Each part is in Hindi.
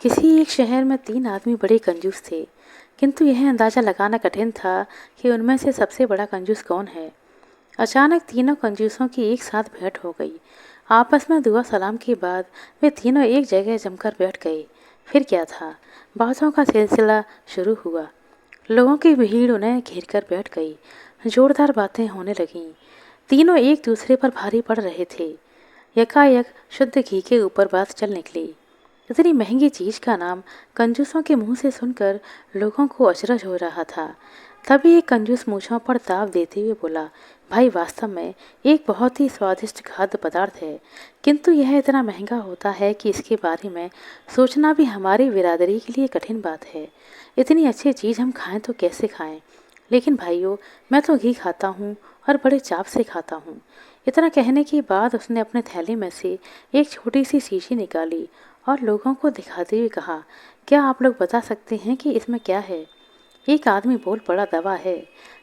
किसी एक शहर में 3 आदमी बड़े कंजूस थे, किंतु यह अंदाज़ा लगाना कठिन था कि उनमें से सबसे बड़ा कंजूस कौन है। अचानक तीनों कंजूसों की एक साथ भेंट हो गई। आपस में दुआ सलाम के बाद वे तीनों एक जगह जमकर बैठ गए। फिर क्या था, बातों का सिलसिला शुरू हुआ। लोगों की भीड़ उन्हें घेर कर बैठ गई। जोरदार बातें होने लगीं। तीनों एक दूसरे पर भारी पड़ रहे थे। यकायक शुद्ध घी के ऊपर बात चल निकली। इतनी महंगी चीज का नाम कंजूसों के मुंह से सुनकर लोगों को अचरज हो रहा था। तभी एक कंजूस मूछों पर दाव देते हुए बोला, भाई वास्तव में एक बहुत ही स्वादिष्ट खाद्य पदार्थ है, किंतु यह इतना महंगा होता है कि इसके बारे में सोचना भी हमारी बिरादरी के लिए कठिन बात है। इतनी अच्छी चीज हम खाएं तो कैसे खाएं। लेकिन भाइयों, मैं तो घी खाता हूँ और बड़े चाव से खाता हूँ। इतना कहने के बाद उसने अपने थैले में से एक छोटी सी शीशी निकाली और लोगों को दिखाते हुए कहा, क्या आप लोग बता सकते हैं कि इसमें क्या है। एक आदमी बोल पड़ा, दवा है।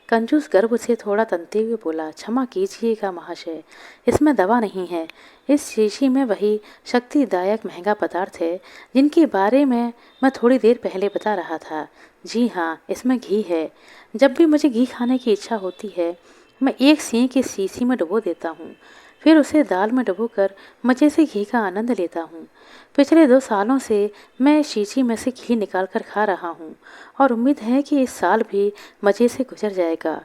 कंजूस गर्व से थोड़ा तनते हुए बोला, क्षमा कीजिएगा महाशय, इसमें दवा नहीं है। इस शीशी में वही शक्तिदायक महंगा पदार्थ है जिनके बारे में मैं थोड़ी देर पहले बता रहा था। जी हाँ, इसमें घी है। जब भी मुझे घी खाने की इच्छा होती है, मैं एक सींग इस शीशी में डुबो देता हूँ, फिर उसे दाल में डुबोकर मज़े से घी का आनंद लेता हूँ। पिछले 2 सालों से मैं इस शीशी में से घी निकाल कर खा रहा हूँ और उम्मीद है कि इस साल भी मज़े से गुजर जाएगा।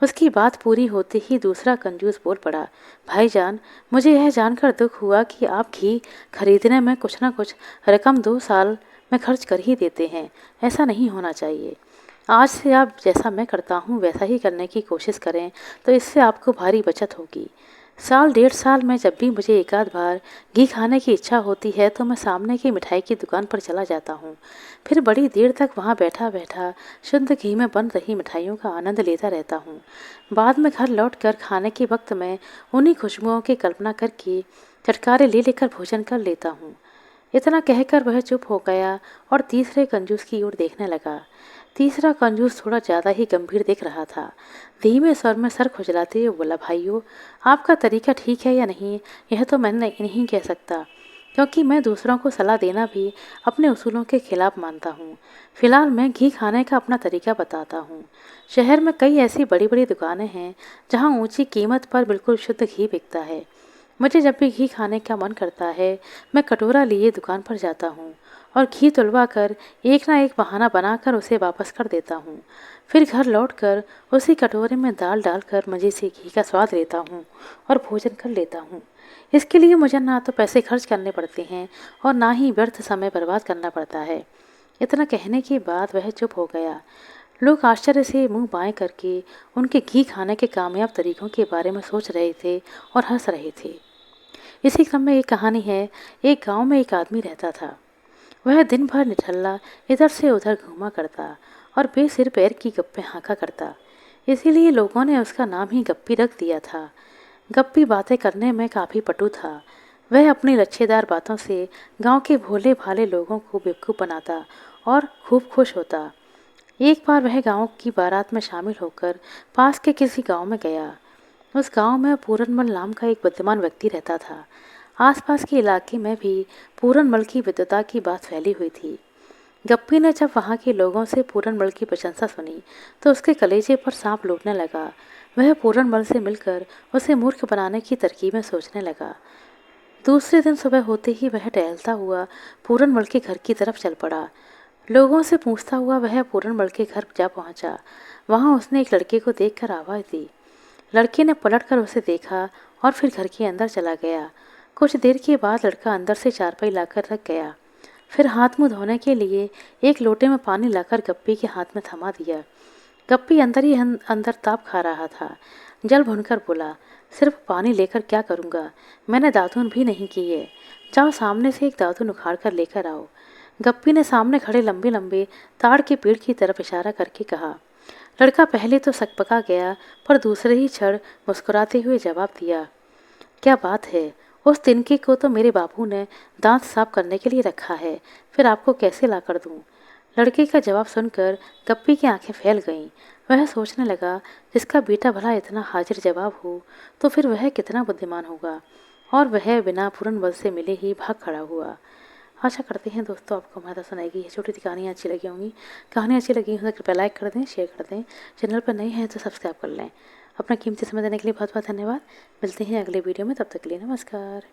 उसकी बात पूरी होते ही दूसरा कंजूस बोल पड़ा, भाईजान, मुझे यह जानकर दुख हुआ कि आप घी खरीदने में कुछ ना कुछ रकम 2 साल में खर्च कर ही देते हैं। ऐसा नहीं होना चाहिए। आज से आप जैसा मैं करता हूँ वैसा ही करने की कोशिश करें, तो इससे आपको भारी बचत होगी। साल 1.5 साल में जब भी मुझे एकाध बार घी खाने की इच्छा होती है तो मैं सामने की मिठाई की दुकान पर चला जाता हूँ। फिर बड़ी देर तक वहाँ बैठा बैठा शुद्ध घी में बन रही मिठाइयों का आनंद लेता रहता हूँ। बाद में घर लौट कर खाने के वक्त मैं उन्हीं खुशबुओं की कल्पना करके चटकारे ले लेकर भोजन कर लेता हूँ। इतना कहकर वह चुप हो गया और तीसरे कंजूस की ओर देखने लगा। तीसरा कंजूस थोड़ा ज़्यादा ही गंभीर दिख रहा था। धीमे स्वर में सर खुजलाते हुए बोला, भाइयों, आपका तरीका ठीक है या नहीं, यह तो मैं नहीं कह सकता, क्योंकि मैं दूसरों को सलाह देना भी अपने उसूलों के खिलाफ मानता हूँ। फिलहाल मैं घी खाने का अपना तरीका बताता हूँ। शहर में कई ऐसी बड़ी बड़ी दुकानें हैं जहाँ ऊंची कीमत पर बिल्कुल शुद्ध घी बिकता है। मुझे जब भी घी खाने का मन करता है, मैं कटोरा लिए दुकान पर जाता हूँ और घी तुलवा कर एक ना एक बहाना बनाकर उसे वापस कर देता हूँ। फिर घर लौटकर उसी कटोरे में दाल डालकर मज़े से घी का स्वाद लेता हूँ और भोजन कर लेता हूँ। इसके लिए मुझे ना तो पैसे खर्च करने पड़ते हैं और ना ही व्यर्थ समय बर्बाद करना पड़ता है। इतना कहने के बाद वह चुप हो गया। लोग आश्चर्य से मुंह बाएं करके उनके घी खाने के कामयाब तरीकों के बारे में सोच रहे थे और हंस रहे थे। इसी क्रम में एक कहानी है। एक गांव में एक आदमी रहता था। वह दिन भर निठल्ला इधर से उधर घूमा करता और बेसिर पैर की गप्पे हाँका करता। इसीलिए लोगों ने उसका नाम ही गप्पी रख दिया था। गप्पी बातें करने में काफ़ी पटु था। वह अपनी लच्छेदार बातों से गांव के भोले भाले लोगों को बेवकूफ़ बनाता और खूब खुश होता। एक बार वह गांव की बारात में शामिल होकर पास के किसी गांव में गया। उस गांव में पूरनमल नाम का एक बुद्धिमान व्यक्ति रहता था। आसपास के इलाके में भी पूरनमल की विद्वता की बात फैली हुई थी। गप्पी ने जब वहाँ के लोगों से पूरनमल की प्रशंसा सुनी तो उसके कलेजे पर सांप लौटने लगा। वह पूरनमल से मिलकर उसे मूर्ख बनाने की तरकीबें सोचने लगा। दूसरे दिन सुबह होते ही वह टहलता हुआ पूरनमल के घर की तरफ चल पड़ा। लोगों से पूछता हुआ वह पूरनमल के घर जा पहुंचा। वहां उसने एक लड़के को देखकर आवाज़ दी। लड़के ने पलटकर उसे देखा और फिर घर के अंदर चला गया। कुछ देर के बाद लड़का अंदर से चारपाई लाकर रख गया। फिर हाथ मुंह धोने के लिए एक लोटे में पानी लाकर गप्पी के हाथ में थमा दिया। गप्पी अंदर ही अंदर ताप खा रहा था। जल भुनकर बोला, सिर्फ पानी लेकर क्या करूँगा, मैंने दातून भी नहीं की है। जाओ सामने से एक दातून उखाड़ कर लेकर आओ। गप्पी ने सामने खड़े लंबे लंबे ताड़ के पेड़ की तरफ इशारा करके कहा। लड़का पहले तो सकपका गया, पर दूसरे ही क्षण मुस्कुराते हुए जवाब दिया, क्या बात है, उस तिनके को तो मेरे बापू ने दांत साफ करने के लिए रखा है, फिर आपको कैसे ला कर दूँ। लड़के का जवाब सुनकर गप्पी की आंखें फैल गईं। वह सोचने लगा, जिसका बेटा भला इतना हाजिर जवाब हो तो फिर वह कितना बुद्धिमान होगा। और वह बिना पूरन बल से मिले ही भाग खड़ा हुआ। आशा करते हैं दोस्तों आपको हमारा सुनाई गई ये छोटी सी कहानियाँ अच्छी लगी होंगी। कहानी अच्छी लगी हो तो कृपया लाइक कर दें, शेयर कर दें। चैनल पर नए हैं तो सब्सक्राइब कर लें। अपना कीमती समय देने के लिए बहुत बहुत धन्यवाद। मिलते हैं अगले वीडियो में, तब तक के लिए नमस्कार।